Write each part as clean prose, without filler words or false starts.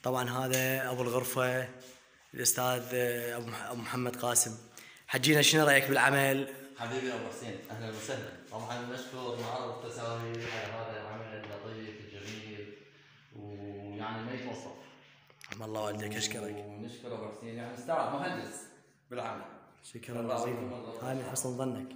طبعا هذا ابو الغرفه الاستاذ ابو محمد قاسم. حجينا شنو رايك بالعمل؟ حبيبي ابو حسين اهلا وسهلا. طبعا نشكر معرض التساوي على هذا العمل اللطيف الجميل ويعني ما يتوصف. رحم الله والديك اشكرك. ونشكر ابو حسين يعني استاذ مهندس بالعمل. شكرا جزيلا. هاي من حسن ظنك.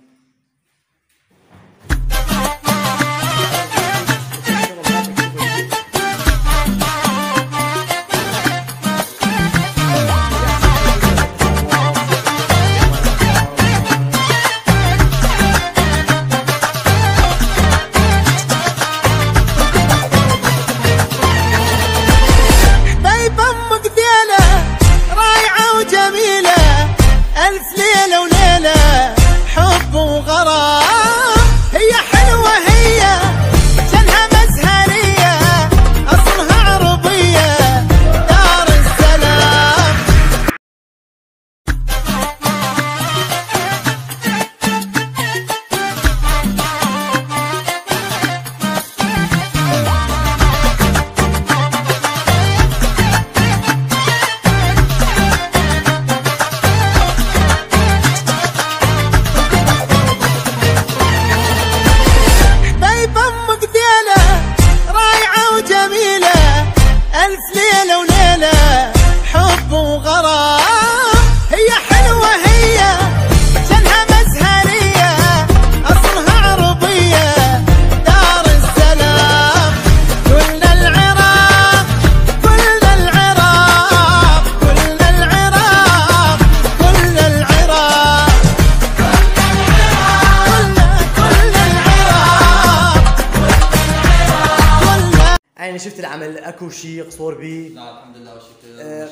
يعني شفت العمل اكو شيء قصور بيه؟ لا الحمد لله والشكر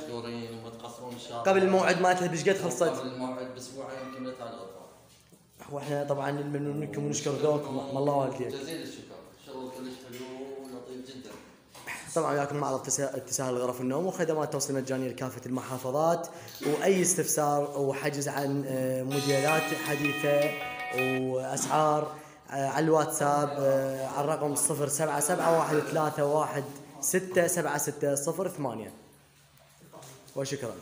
مشكورين وما تقصرون ان شاء الله. قبل الموعد مالتها بش قد خلصت؟ قبل الموعد باسبوعين كملت على الغرفه. واحنا طبعا نتمنى منكم ونشكر ذوقكم رحم الله والديك. جزيل الشكر، شغل كلش حلو ولطيف جدا. طبعا وياكم معرض تسهل غرف النوم وخدمات توصيل مجانيه لكافه المحافظات، واي استفسار وحجز عن موديلات حديثه واسعار على الواتساب على الرقم 07713167608 وشكرا.